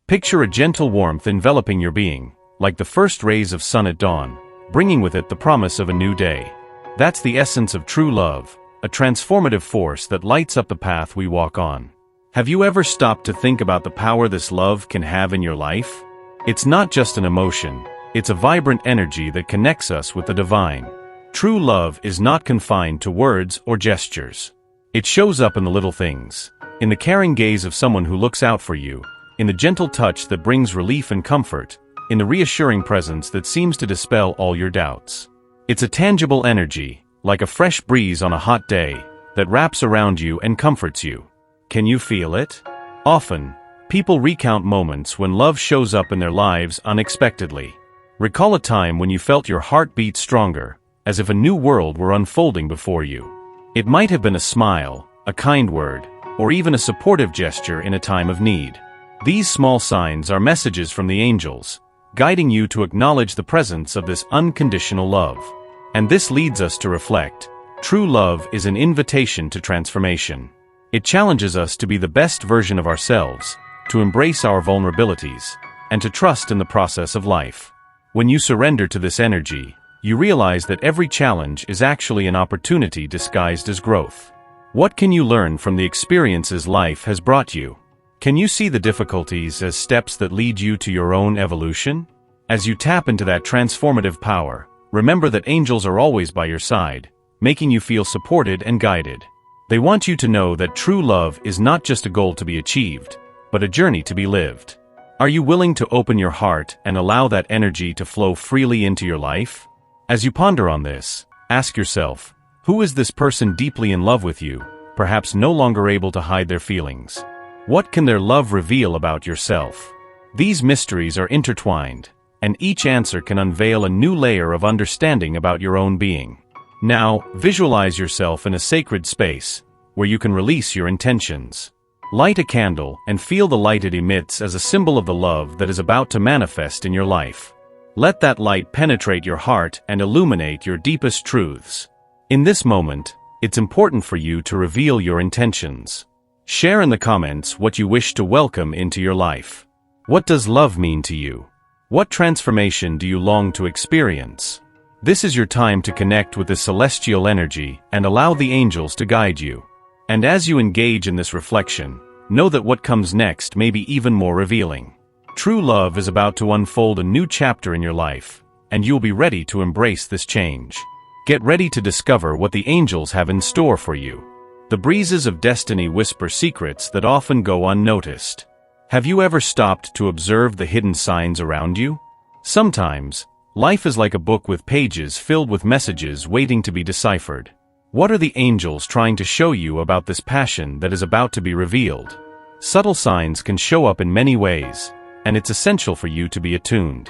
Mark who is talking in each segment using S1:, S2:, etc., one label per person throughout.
S1: Picture a gentle warmth enveloping your being, like the first rays of sun at dawn, bringing with it the promise of a new day. That's the essence of true love, a transformative force that lights up the path we walk on. Have you ever stopped to think about the power this love can have in your life? It's not just an emotion, it's a vibrant energy that connects us with the divine. True love is not confined to words or gestures. It shows up in the little things, in the caring gaze of someone who looks out for you, in the gentle touch that brings relief and comfort, in the reassuring presence that seems to dispel all your doubts. It's a tangible energy, like a fresh breeze on a hot day, that wraps around you and comforts you. Can you feel it? Often, people recount moments when love shows up in their lives unexpectedly. Recall a time when you felt your heart beat stronger, as if a new world were unfolding before you. It might have been a smile, a kind word, or even a supportive gesture in a time of need. These small signs are messages from the angels, guiding you to acknowledge the presence of this unconditional love. And this leads us to reflect. True love is an invitation to transformation. It challenges us to be the best version of ourselves, to embrace our vulnerabilities, and to trust in the process of life. When you surrender to this energy, you realize that every challenge is actually an opportunity disguised as growth. What can you learn from the experiences life has brought you? Can you see the difficulties as steps that lead you to your own evolution? As you tap into that transformative power, remember that angels are always by your side, making you feel supported and guided. They want you to know that true love is not just a goal to be achieved, but a journey to be lived. Are you willing to open your heart and allow that energy to flow freely into your life? As you ponder on this, ask yourself, who is this person deeply in love with you, perhaps no longer able to hide their feelings? What can their love reveal about yourself? These mysteries are intertwined, and each answer can unveil a new layer of understanding about your own being. Now, visualize yourself in a sacred space, where you can release your intentions. Light a candle and feel the light it emits as a symbol of the love that is about to manifest in your life. Let that light penetrate your heart and illuminate your deepest truths. In this moment, it's important for you to reveal your intentions. Share in the comments what you wish to welcome into your life. What does love mean to you? What transformation do you long to experience? This is your time to connect with the celestial energy and allow the angels to guide you. And as you engage in this reflection, know that what comes next may be even more revealing. True love is about to unfold a new chapter in your life, and you'll be ready to embrace this change. Get ready to discover what the angels have in store for you. The breezes of destiny whisper secrets that often go unnoticed. Have you ever stopped to observe the hidden signs around you? Sometimes, life is like a book with pages filled with messages waiting to be deciphered. What are the angels trying to show you about this passion that is about to be revealed? Subtle signs can show up in many ways, and it's essential for you to be attuned.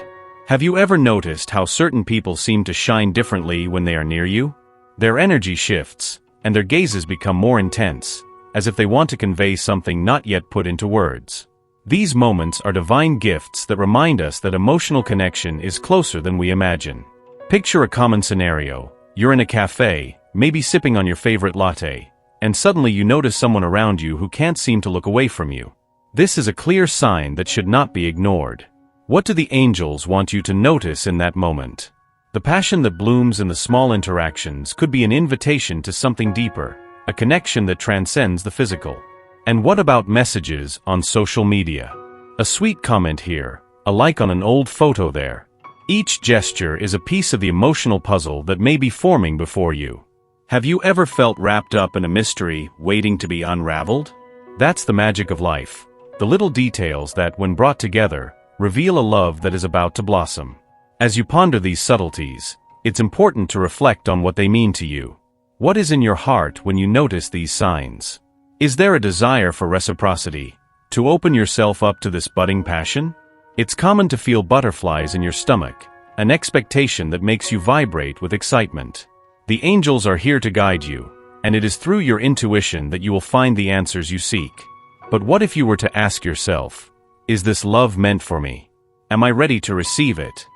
S1: Have you ever noticed how certain people seem to shine differently when they are near you? Their energy shifts, and their gazes become more intense, as if they want to convey something not yet put into words. These moments are divine gifts that remind us that emotional connection is closer than we imagine. Picture a common scenario. You're in a cafe, maybe sipping on your favorite latte, and suddenly you notice someone around you who can't seem to look away from you. This is a clear sign that should not be ignored. What do the angels want you to notice in that moment? The passion that blooms in the small interactions could be an invitation to something deeper, a connection that transcends the physical. And what about messages on social media? A sweet comment here, a like on an old photo there. Each gesture is a piece of the emotional puzzle that may be forming before you. Have you ever felt wrapped up in a mystery waiting to be unraveled? That's the magic of life, the little details that, when brought together, reveal a love that is about to blossom. As you ponder these subtleties, it's important to reflect on what they mean to you. What is in your heart when you notice these signs? Is there a desire for reciprocity, to open yourself up to this budding passion? It's common to feel butterflies in your stomach, an expectation that makes you vibrate with excitement. The angels are here to guide you, and it is through your intuition that you will find the answers you seek. But what if you were to ask yourself, is this love meant for me? Am I ready to receive it?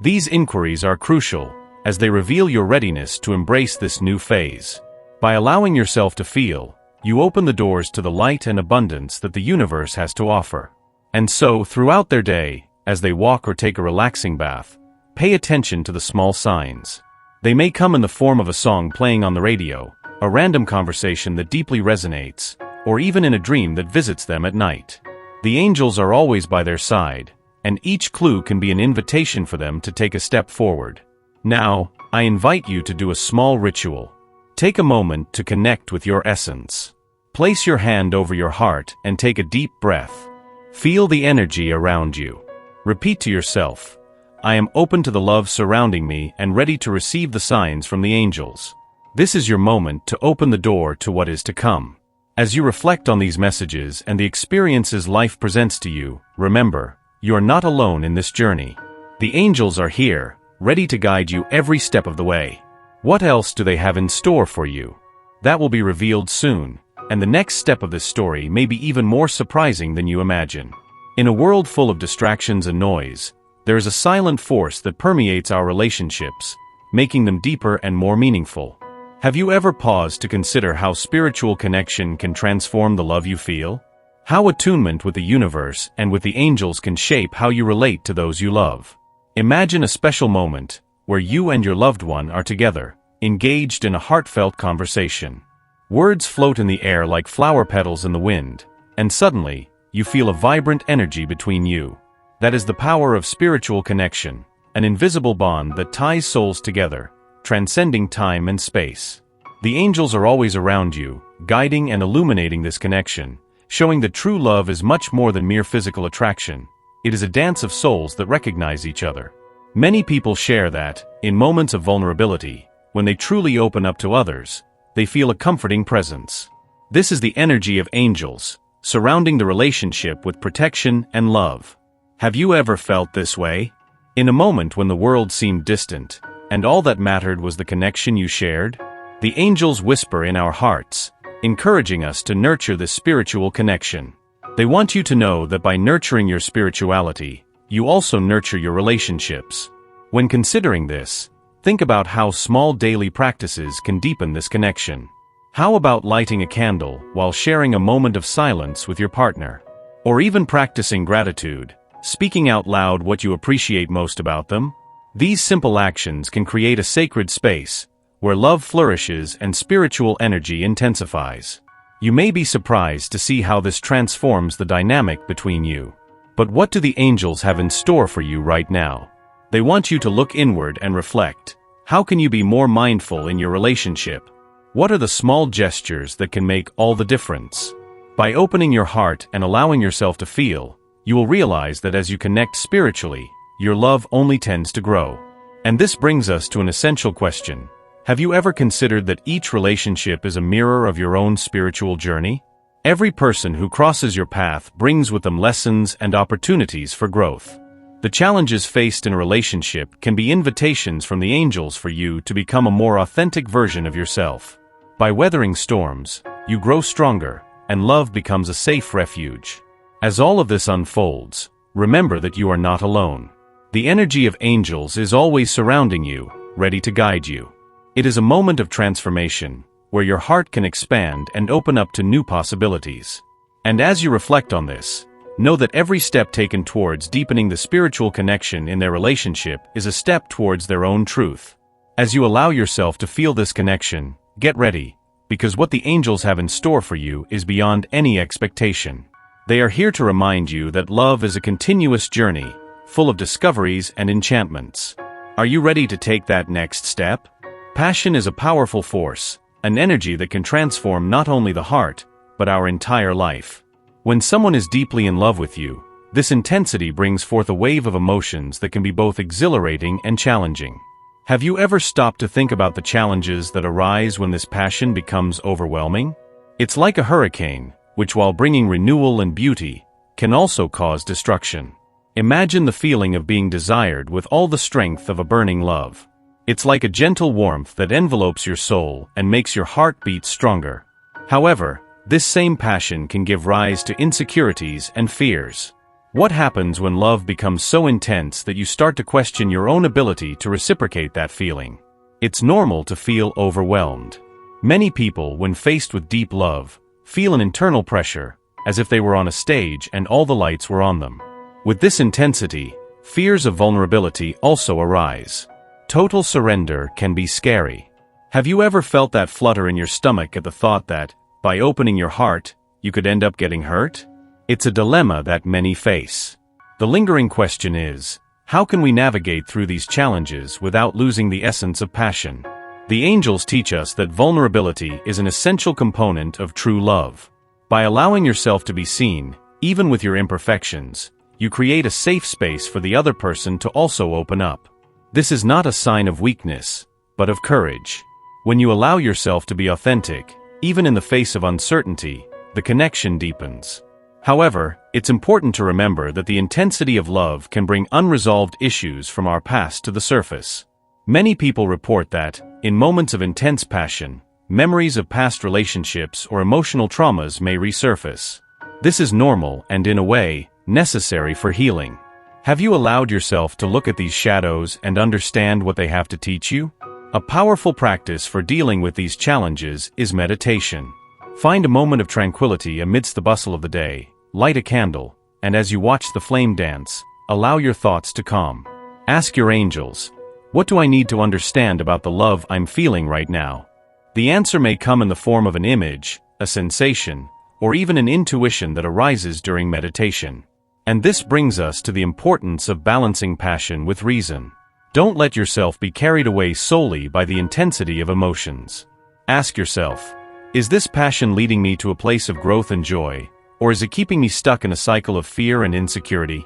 S1: These inquiries are crucial, as they reveal your readiness to embrace this new phase. By allowing yourself to feel, you open the doors to the light and abundance that the universe has to offer. And so, throughout their day, as they walk or take a relaxing bath, pay attention to the small signs. They may come in the form of a song playing on the radio, a random conversation that deeply resonates, or even in a dream that visits them at night. The angels are always by their side, and each clue can be an invitation for them to take a step forward. Now, I invite you to do a small ritual. Take a moment to connect with your essence. Place your hand over your heart and take a deep breath. Feel the energy around you. Repeat to yourself, I am open to the love surrounding me and ready to receive the signs from the angels. This is your moment to open the door to what is to come. As you reflect on these messages and the experiences life presents to you, remember, you are not alone in this journey. The angels are here, ready to guide you every step of the way. What else do they have in store for you? That will be revealed soon, and the next step of this story may be even more surprising than you imagine. In a world full of distractions and noise, there is a silent force that permeates our relationships, making them deeper and more meaningful. Have you ever paused to consider how spiritual connection can transform the love you feel? How attunement with the universe and with the angels can shape how you relate to those you love? Imagine a special moment where you and your loved one are together, engaged in a heartfelt conversation. Words float in the air like flower petals in the wind, and suddenly, you feel a vibrant energy between you. That is the power of spiritual connection, an invisible bond that ties souls together, transcending time and space. The angels are always around you, guiding and illuminating this connection, showing that true love is much more than mere physical attraction. It is a dance of souls that recognize each other. Many people share that, in moments of vulnerability, when they truly open up to others, they feel a comforting presence. This is the energy of angels, surrounding the relationship with protection and love. Have you ever felt this way? In a moment when the world seemed distant, and all that mattered was the connection you shared? The angels whisper in our hearts, encouraging us to nurture this spiritual connection. They want you to know that by nurturing your spirituality, you also nurture your relationships. When considering this, think about how small daily practices can deepen this connection. How about lighting a candle while sharing a moment of silence with your partner? Or even practicing gratitude, speaking out loud what you appreciate most about them? These simple actions can create a sacred space where love flourishes and spiritual energy intensifies. You may be surprised to see how this transforms the dynamic between you. But what do the angels have in store for you right now? They want you to look inward and reflect. How can you be more mindful in your relationship? What are the small gestures that can make all the difference? By opening your heart and allowing yourself to feel, you will realize that as you connect spiritually, your love only tends to grow. And this brings us to an essential question. Have you ever considered that each relationship is a mirror of your own spiritual journey? Every person who crosses your path brings with them lessons and opportunities for growth. The challenges faced in a relationship can be invitations from the angels for you to become a more authentic version of yourself. By weathering storms, you grow stronger, and love becomes a safe refuge. As all of this unfolds, remember that you are not alone. The energy of angels is always surrounding you, ready to guide you. It is a moment of transformation, where your heart can expand and open up to new possibilities. And as you reflect on this, know that every step taken towards deepening the spiritual connection in their relationship is a step towards their own truth. As you allow yourself to feel this connection, get ready, because what the angels have in store for you is beyond any expectation. They are here to remind you that love is a continuous journey, full of discoveries and enchantments. Are you ready to take that next step? Passion is a powerful force, an energy that can transform not only the heart, but our entire life. When someone is deeply in love with you, this intensity brings forth a wave of emotions that can be both exhilarating and challenging. Have you ever stopped to think about the challenges that arise when this passion becomes overwhelming? It's like a hurricane, which while bringing renewal and beauty, can also cause destruction. Imagine the feeling of being desired with all the strength of a burning love. It's like a gentle warmth that envelopes your soul and makes your heart beat stronger. However, this same passion can give rise to insecurities and fears. What happens when love becomes so intense that you start to question your own ability to reciprocate that feeling? It's normal to feel overwhelmed. Many people, when faced with deep love, feel an internal pressure, as if they were on a stage and all the lights were on them. With this intensity, fears of vulnerability also arise. Total surrender can be scary. Have you ever felt that flutter in your stomach at the thought that, by opening your heart, you could end up getting hurt? It's a dilemma that many face. The lingering question is, how can we navigate through these challenges without losing the essence of passion? The angels teach us that vulnerability is an essential component of true love. By allowing yourself to be seen, even with your imperfections, you create a safe space for the other person to also open up. This is not a sign of weakness, but of courage. When you allow yourself to be authentic, even in the face of uncertainty, the connection deepens. However, it's important to remember that the intensity of love can bring unresolved issues from our past to the surface. Many people report that, in moments of intense passion, memories of past relationships or emotional traumas may resurface. This is normal and, in a way, necessary for healing. Have you allowed yourself to look at these shadows and understand what they have to teach you? A powerful practice for dealing with these challenges is meditation. Find a moment of tranquility amidst the bustle of the day, light a candle, and as you watch the flame dance, allow your thoughts to calm. Ask your angels, what do I need to understand about the love I'm feeling right now? The answer may come in the form of an image, a sensation, or even an intuition that arises during meditation. And this brings us to the importance of balancing passion with reason. Don't let yourself be carried away solely by the intensity of emotions. Ask yourself, is this passion leading me to a place of growth and joy, or is it keeping me stuck in a cycle of fear and insecurity?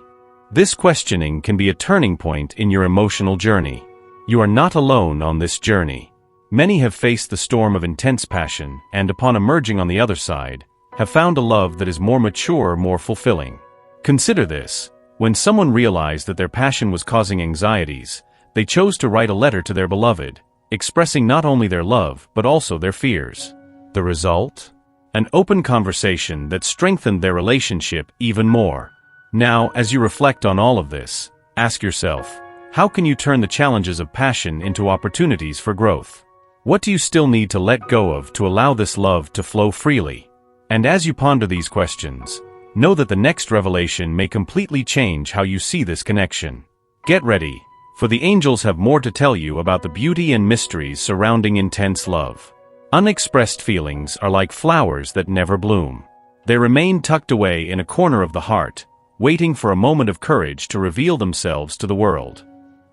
S1: This questioning can be a turning point in your emotional journey. You are not alone on this journey. Many have faced the storm of intense passion and, upon emerging on the other side, have found a love that is more mature, more fulfilling. Consider this. When someone realized that their passion was causing anxieties, they chose to write a letter to their beloved, expressing not only their love but also their fears. The result? An open conversation that strengthened their relationship even more. Now, as you reflect on all of this, ask yourself, how can you turn the challenges of passion into opportunities for growth? What do you still need to let go of to allow this love to flow freely? And as you ponder these questions, know that the next revelation may completely change how you see this connection. Get ready, for the angels have more to tell you about the beauty and mysteries surrounding intense love. Unexpressed feelings are like flowers that never bloom. They remain tucked away in a corner of the heart, waiting for a moment of courage to reveal themselves to the world.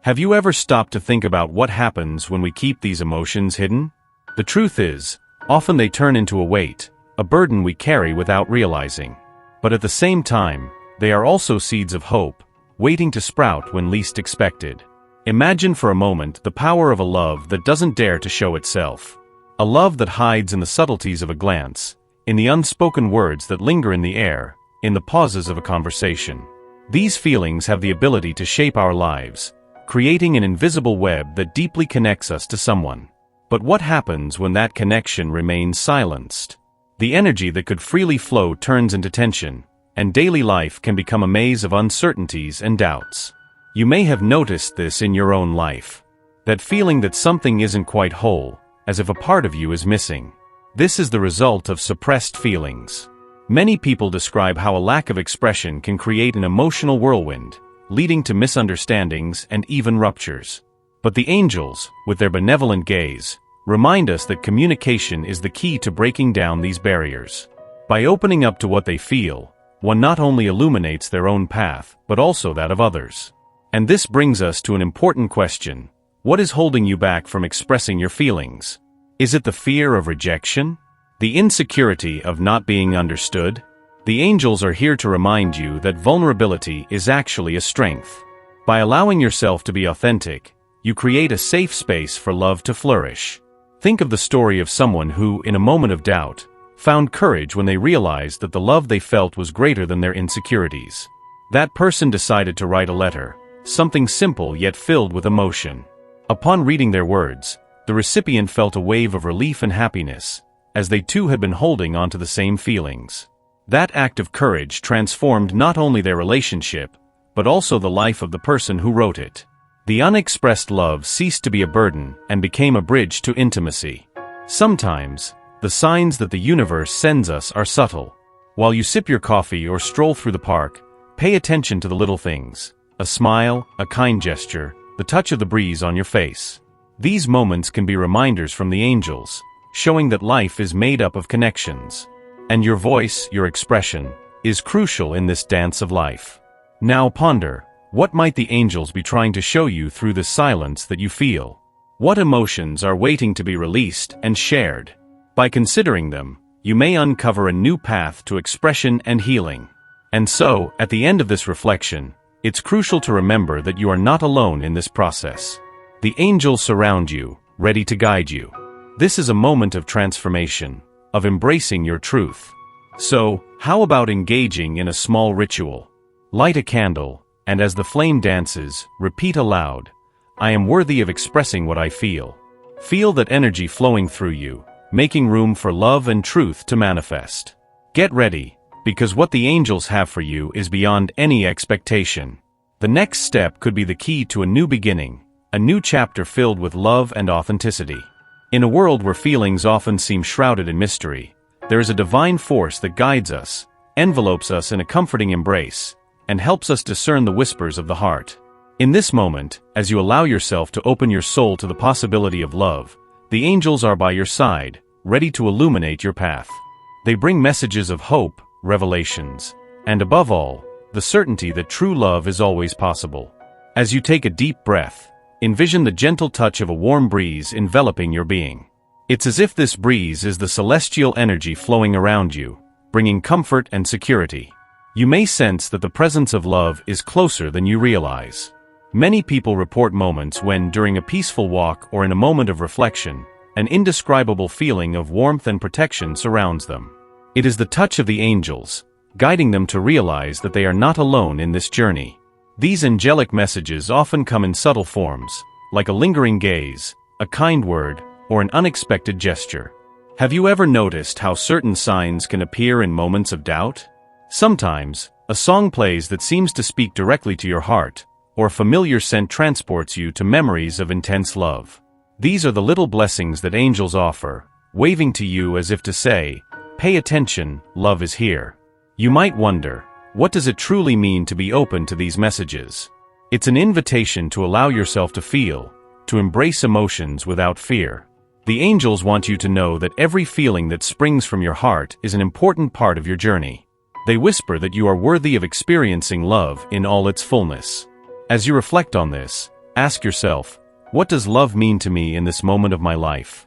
S1: Have you ever stopped to think about what happens when we keep these emotions hidden? The truth is, often they turn into a weight, a burden we carry without realizing. But at the same time, they are also seeds of hope, waiting to sprout when least expected. Imagine for a moment the power of a love that doesn't dare to show itself. A love that hides in the subtleties of a glance, in the unspoken words that linger in the air, in the pauses of a conversation. These feelings have the ability to shape our lives, creating an invisible web that deeply connects us to someone. But what happens when that connection remains silenced? The energy that could freely flow turns into tension, and daily life can become a maze of uncertainties and doubts. You may have noticed this in your own life. That feeling that something isn't quite whole, as if a part of you is missing. This is the result of suppressed feelings. Many people describe how a lack of expression can create an emotional whirlwind, leading to misunderstandings and even ruptures. But the angels, with their benevolent gaze, remind us that communication is the key to breaking down these barriers. By opening up to what they feel, one not only illuminates their own path, but also that of others. And this brings us to an important question. What is holding you back from expressing your feelings? Is it the fear of rejection? The insecurity of not being understood? The angels are here to remind you that vulnerability is actually a strength. By allowing yourself to be authentic, you create a safe space for love to flourish. Think of the story of someone who, in a moment of doubt, found courage when they realized that the love they felt was greater than their insecurities. That person decided to write a letter, something simple yet filled with emotion. Upon reading their words, the recipient felt a wave of relief and happiness, as they too had been holding on to the same feelings. That act of courage transformed not only their relationship, but also the life of the person who wrote it. The unexpressed love ceased to be a burden and became a bridge to intimacy. Sometimes, the signs that the universe sends us are subtle. While you sip your coffee or stroll through the park, pay attention to the little things. A smile, a kind gesture, the touch of the breeze on your face. These moments can be reminders from the angels, showing that life is made up of connections. And your voice, your expression, is crucial in this dance of life. Now ponder, what might the angels be trying to show you through the silence that you feel? What emotions are waiting to be released and shared? By considering them, you may uncover a new path to expression and healing. And so, at the end of this reflection, it's crucial to remember that you are not alone in this process. The angels surround you, ready to guide you. This is a moment of transformation, of embracing your truth. So, how about engaging in a small ritual? Light a candle, and as the flame dances, repeat aloud, "I am worthy of expressing what I feel." Feel that energy flowing through you, making room for love and truth to manifest. Get ready, because what the angels have for you is beyond any expectation. The next step could be the key to a new beginning, a new chapter filled with love and authenticity. In a world where feelings often seem shrouded in mystery, there is a divine force that guides us, envelopes us in a comforting embrace, and helps us discern the whispers of the heart. In this moment, as you allow yourself to open your soul to the possibility of love, the angels are by your side, ready to illuminate your path. They bring messages of hope, revelations, and above all, the certainty that true love is always possible. As you take a deep breath, envision the gentle touch of a warm breeze enveloping your being. It's as if this breeze is the celestial energy flowing around you, bringing comfort and security. You may sense that the presence of love is closer than you realize. Many people report moments when, during a peaceful walk or in a moment of reflection, an indescribable feeling of warmth and protection surrounds them. It is the touch of the angels, guiding them to realize that they are not alone in this journey. These angelic messages often come in subtle forms, like a lingering gaze, a kind word, or an unexpected gesture. Have you ever noticed how certain signs can appear in moments of doubt? Sometimes, a song plays that seems to speak directly to your heart, or a familiar scent transports you to memories of intense love. These are the little blessings that angels offer, waving to you as if to say, "Pay attention, love is here." You might wonder, what does it truly mean to be open to these messages? It's an invitation to allow yourself to feel, to embrace emotions without fear. The angels want you to know that every feeling that springs from your heart is an important part of your journey. They whisper that you are worthy of experiencing love in all its fullness. As you reflect on this, ask yourself, what does love mean to me in this moment of my life?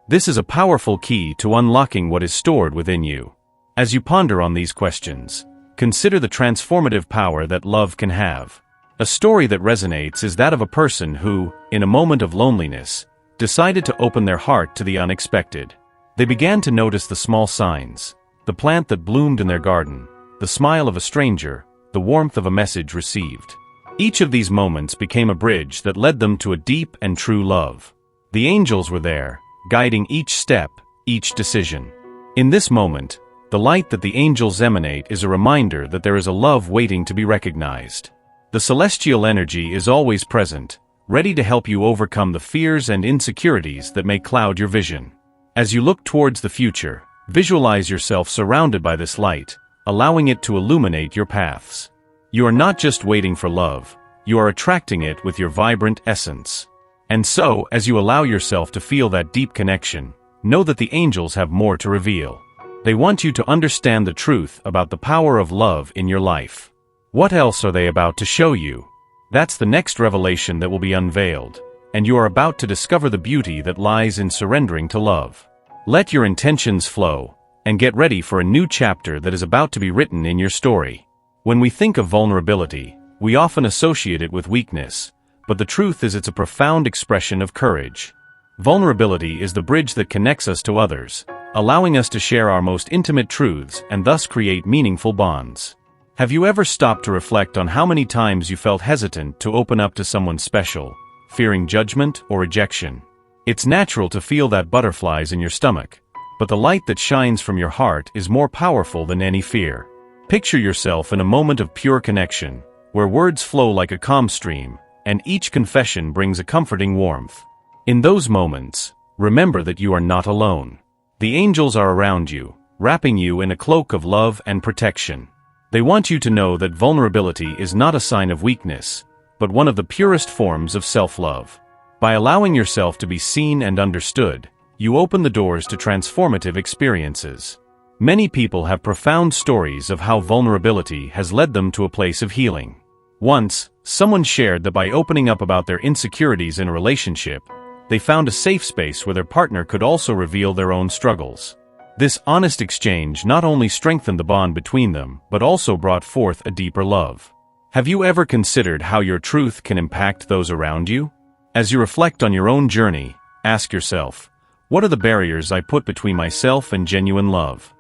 S1: This is a powerful key to unlocking what is stored within you. As you ponder on these questions, consider the transformative power that love can have. A story that resonates is that of a person who, in a moment of loneliness, decided to open their heart to the unexpected. They began to notice the small signs, the plant that bloomed in their garden, the smile of a stranger, the warmth of a message received. Each of these moments became a bridge that led them to a deep and true love. The angels were there, guiding each step, each decision. In this moment, the light that the angels emanate is a reminder that there is a love waiting to be recognized. The celestial energy is always present, ready to help you overcome the fears and insecurities that may cloud your vision. As you look towards the future, visualize yourself surrounded by this light, allowing it to illuminate your paths. You are not just waiting for love, you are attracting it with your vibrant essence. And so, as you allow yourself to feel that deep connection, know that the angels have more to reveal. They want you to understand the truth about the power of love in your life. What else are they about to show you? That's the next revelation that will be unveiled, and you are about to discover the beauty that lies in surrendering to love. Let your intentions flow, and get ready for a new chapter that is about to be written in your story. When we think of vulnerability, we often associate it with weakness, but the truth is it's a profound expression of courage. Vulnerability is the bridge that connects us to others, allowing us to share our most intimate truths and thus create meaningful bonds. Have you ever stopped to reflect on how many times you felt hesitant to open up to someone special, fearing judgment or rejection? It's natural to feel that butterflies in your stomach, but the light that shines from your heart is more powerful than any fear. Picture yourself in a moment of pure connection, where words flow like a calm stream, and each confession brings a comforting warmth. In those moments, remember that you are not alone. The angels are around you, wrapping you in a cloak of love and protection. They want you to know that vulnerability is not a sign of weakness, but one of the purest forms of self-love. By allowing yourself to be seen and understood, you open the doors to transformative experiences. Many people have profound stories of how vulnerability has led them to a place of healing. Once, someone shared that by opening up about their insecurities in a relationship, they found a safe space where their partner could also reveal their own struggles. This honest exchange not only strengthened the bond between them, but also brought forth a deeper love. Have you ever considered how your truth can impact those around you? As you reflect on your own journey, ask yourself, what are the barriers I put between myself and genuine love?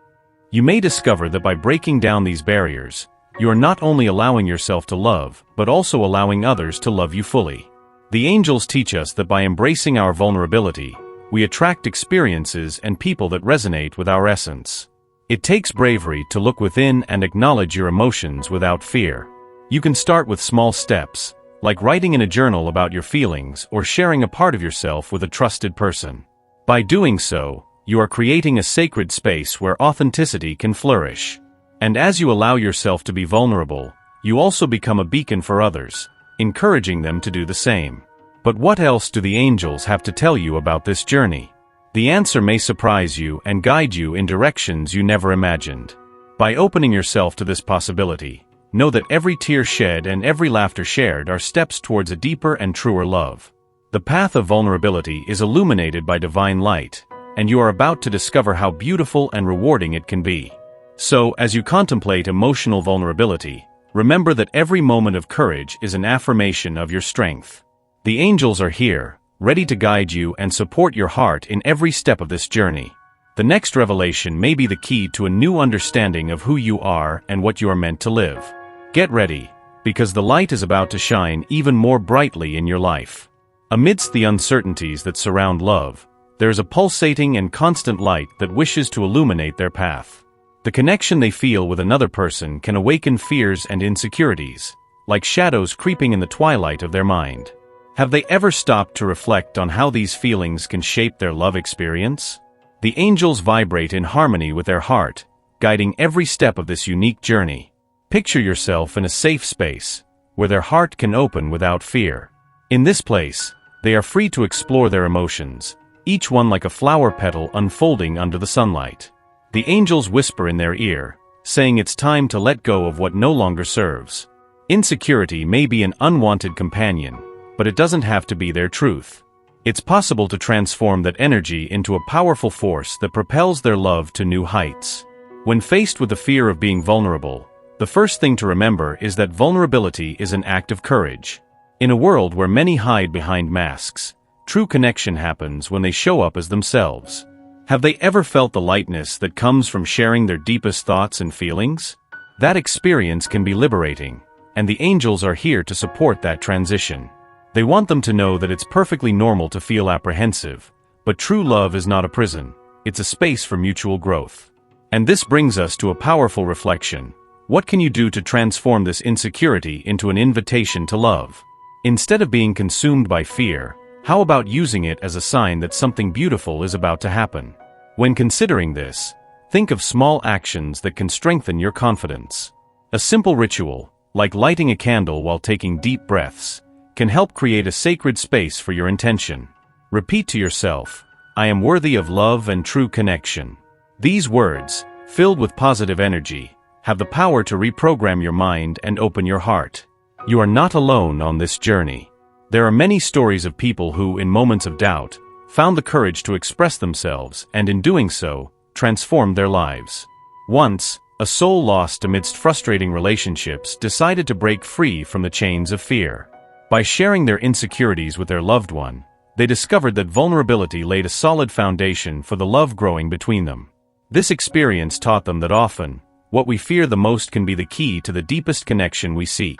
S1: You may discover that by breaking down these barriers, you are not only allowing yourself to love, but also allowing others to love you fully. The angels teach us that by embracing our vulnerability, we attract experiences and people that resonate with our essence. It takes bravery to look within and acknowledge your emotions without fear. You can start with small steps, like writing in a journal about your feelings or sharing a part of yourself with a trusted person. By doing so, you are creating a sacred space where authenticity can flourish. And as you allow yourself to be vulnerable, you also become a beacon for others, encouraging them to do the same. But what else do the angels have to tell you about this journey? The answer may surprise you and guide you in directions you never imagined. By opening yourself to this possibility, know that every tear shed and every laughter shared are steps towards a deeper and truer love. The path of vulnerability is illuminated by divine light, and you are about to discover how beautiful and rewarding it can be. So, as you contemplate emotional vulnerability, remember that every moment of courage is an affirmation of your strength. The angels are here, ready to guide you and support your heart in every step of this journey. The next revelation may be the key to a new understanding of who you are and what you are meant to live. Get ready, because the light is about to shine even more brightly in your life. Amidst the uncertainties that surround love, there is a pulsating and constant light that wishes to illuminate their path. The connection they feel with another person can awaken fears and insecurities, like shadows creeping in the twilight of their mind. Have they ever stopped to reflect on how these feelings can shape their love experience? The angels vibrate in harmony with their heart, guiding every step of this unique journey. Picture yourself in a safe space, where their heart can open without fear. In this place, they are free to explore their emotions, each one like a flower petal unfolding under the sunlight. The angels whisper in their ear, saying it's time to let go of what no longer serves. Insecurity may be an unwanted companion, but it doesn't have to be their truth. It's possible to transform that energy into a powerful force that propels their love to new heights. When faced with the fear of being vulnerable, the first thing to remember is that vulnerability is an act of courage. In a world where many hide behind masks, true connection happens when they show up as themselves. Have they ever felt the lightness that comes from sharing their deepest thoughts and feelings? That experience can be liberating, and the angels are here to support that transition. They want them to know that it's perfectly normal to feel apprehensive, but true love is not a prison, it's a space for mutual growth. And this brings us to a powerful reflection. What can you do to transform this insecurity into an invitation to love? Instead of being consumed by fear, how about using it as a sign that something beautiful is about to happen? When considering this, think of small actions that can strengthen your confidence. A simple ritual, like lighting a candle while taking deep breaths, can help create a sacred space for your intention. Repeat to yourself, I am worthy of love and true connection. These words, filled with positive energy, have the power to reprogram your mind and open your heart. You are not alone on this journey. There are many stories of people who, in moments of doubt, found the courage to express themselves and in doing so, transformed their lives. Once, a soul lost amidst frustrating relationships decided to break free from the chains of fear. By sharing their insecurities with their loved one, they discovered that vulnerability laid a solid foundation for the love growing between them. This experience taught them that often, what we fear the most can be the key to the deepest connection we seek.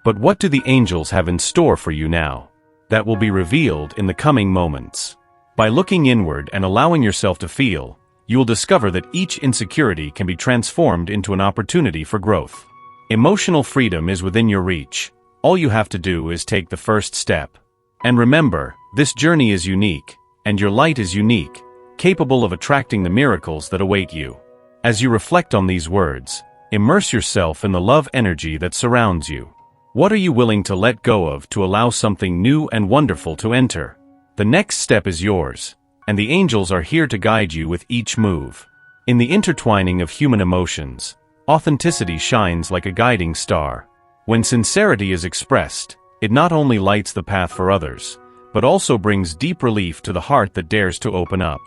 S1: But what do the angels have in store for you now? That will be revealed in the coming moments. By looking inward and allowing yourself to feel, you will discover that each insecurity can be transformed into an opportunity for growth. Emotional freedom is within your reach. All you have to do is take the first step. And remember, this journey is unique, and your light is unique, capable of attracting the miracles that await you. As you reflect on these words, immerse yourself in the love energy that surrounds you. What are you willing to let go of to allow something new and wonderful to enter? The next step is yours, and the angels are here to guide you with each move. In the intertwining of human emotions, authenticity shines like a guiding star. When sincerity is expressed, it not only lights the path for others, but also brings deep relief to the heart that dares to open up.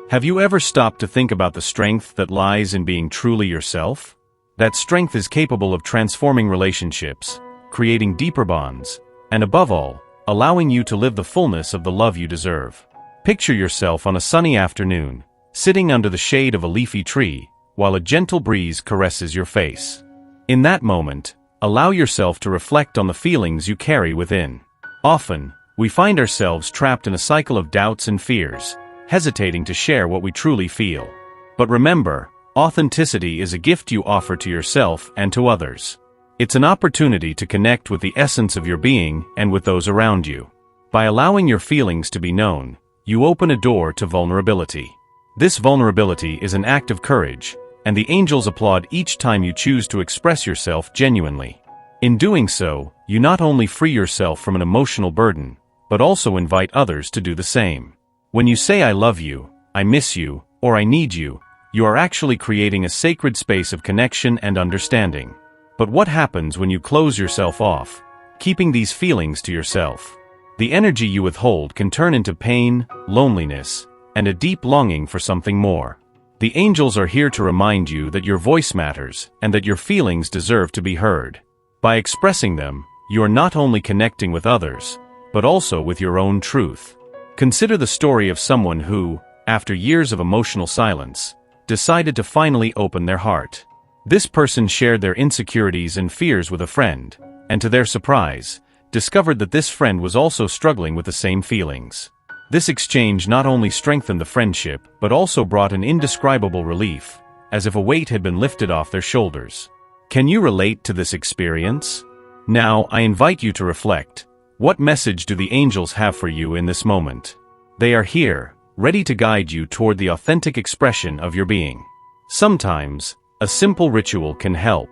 S1: Have you ever stopped to think about the strength that lies in being truly yourself? That strength is capable of transforming relationships, creating deeper bonds, and above all, allowing you to live the fullness of the love you deserve. Picture yourself on a sunny afternoon, sitting under the shade of a leafy tree, while a gentle breeze caresses your face. In that moment, allow yourself to reflect on the feelings you carry within. Often, we find ourselves trapped in a cycle of doubts and fears, hesitating to share what we truly feel. But remember, authenticity is a gift you offer to yourself and to others. It's an opportunity to connect with the essence of your being and with those around you. By allowing your feelings to be known, you open a door to vulnerability. This vulnerability is an act of courage, and the angels applaud each time you choose to express yourself genuinely. In doing so, you not only free yourself from an emotional burden, but also invite others to do the same. When you say "I love you," "I miss you," or "I need you," you are actually creating a sacred space of connection and understanding. But what happens when you close yourself off, keeping these feelings to yourself? The energy you withhold can turn into pain, loneliness, and a deep longing for something more. The angels are here to remind you that your voice matters and that your feelings deserve to be heard. By expressing them, you are not only connecting with others, but also with your own truth. Consider the story of someone who, after years of emotional silence, decided to finally open their heart. This person shared their insecurities and fears with a friend, and to their surprise, discovered that this friend was also struggling with the same feelings. This exchange not only strengthened the friendship, but also brought an indescribable relief, as if a weight had been lifted off their shoulders. Can you relate to this experience? Now, I invite you to reflect. What message do the angels have for you in this moment? They are here, ready to guide you toward the authentic expression of your being. Sometimes, a simple ritual can help.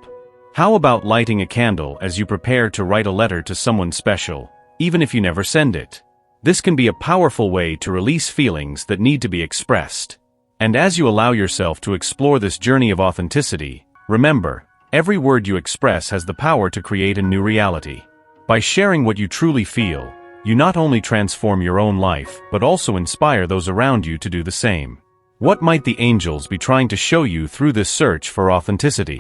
S1: How about lighting a candle as you prepare to write a letter to someone special, even if you never send it? This can be a powerful way to release feelings that need to be expressed. And as you allow yourself to explore this journey of authenticity, remember, every word you express has the power to create a new reality. By sharing what you truly feel, you not only transform your own life, but also inspire those around you to do the same. What might the angels be trying to show you through this search for authenticity?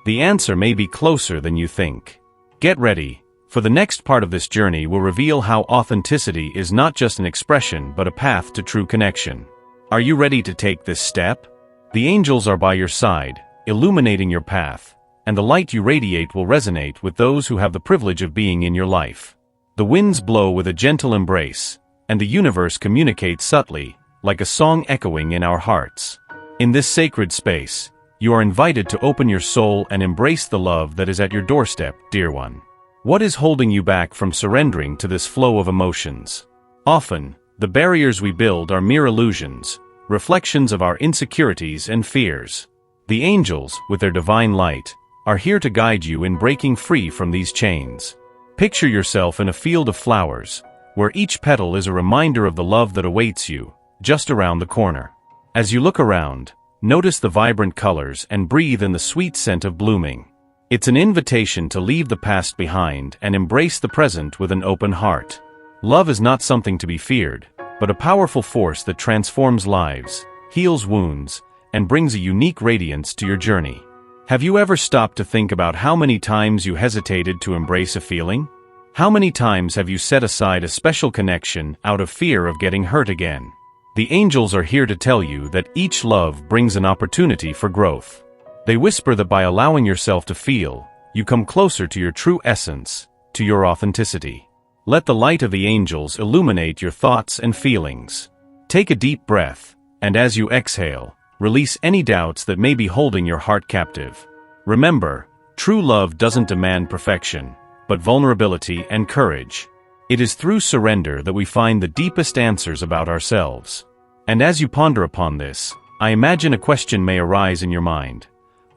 S1: The answer may be closer than you think. Get ready, for the next part of this journey will reveal how authenticity is not just an expression but a path to true connection. Are you ready to take this step? The angels are by your side, illuminating your path, and the light you radiate will resonate with those who have the privilege of being in your life. The winds blow with a gentle embrace, and the universe communicates subtly, like a song echoing in our hearts. In this sacred space, you are invited to open your soul and embrace the love that is at your doorstep, dear one. What is holding you back from surrendering to this flow of emotions? Often, the barriers we build are mere illusions, reflections of our insecurities and fears. The angels, with their divine light, are here to guide you in breaking free from these chains. Picture yourself in a field of flowers, where each petal is a reminder of the love that awaits you, just around the corner. As you look around, notice the vibrant colors and breathe in the sweet scent of blooming. It's an invitation to leave the past behind and embrace the present with an open heart. Love is not something to be feared, but a powerful force that transforms lives, heals wounds, and brings a unique radiance to your journey. Have you ever stopped to think about how many times you hesitated to embrace a feeling? How many times have you set aside a special connection out of fear of getting hurt again? The angels are here to tell you that each love brings an opportunity for growth. They whisper that by allowing yourself to feel, you come closer to your true essence, to your authenticity. Let the light of the angels illuminate your thoughts and feelings. Take a deep breath, and as you exhale, release any doubts that may be holding your heart captive. Remember, true love doesn't demand perfection, but vulnerability and courage. It is through surrender that we find the deepest answers about ourselves. And as you ponder upon this, I imagine a question may arise in your mind.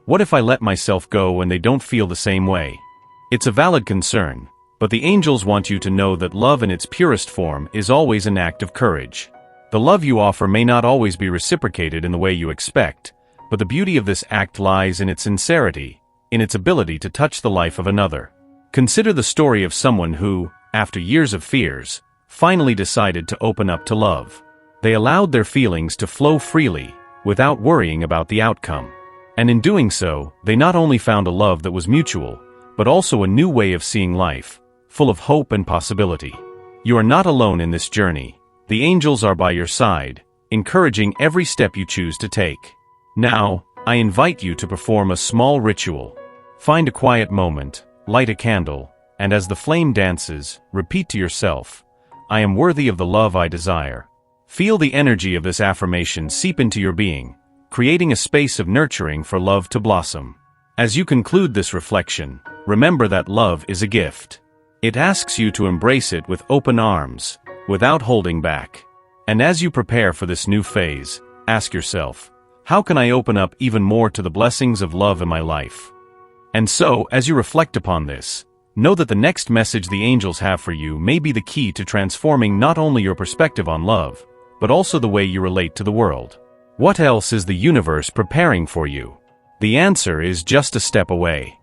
S1: What if I let myself go and they don't feel the same way? It's a valid concern, but the angels want you to know that love in its purest form is always an act of courage. The love you offer may not always be reciprocated in the way you expect, but the beauty of this act lies in its sincerity, in its ability to touch the life of another. Consider the story of someone who, after years of fears, finally decided to open up to love. They allowed their feelings to flow freely, without worrying about the outcome. And in doing so, they not only found a love that was mutual, but also a new way of seeing life, full of hope and possibility. You are not alone in this journey. The angels are by your side, encouraging every step you choose to take. Now, I invite you to perform a small ritual. Find a quiet moment, light a candle, and as the flame dances, repeat to yourself, "I am worthy of the love I desire." Feel the energy of this affirmation seep into your being, creating a space of nurturing for love to blossom. As you conclude this reflection, remember that love is a gift. It asks you to embrace it with open arms, without holding back. And as you prepare for this new phase, ask yourself, how can I open up even more to the blessings of love in my life? And so, as you reflect upon this, know that the next message the angels have for you may be the key to transforming not only your perspective on love, but also the way you relate to the world. What else is the universe preparing for you? The answer is just a step away.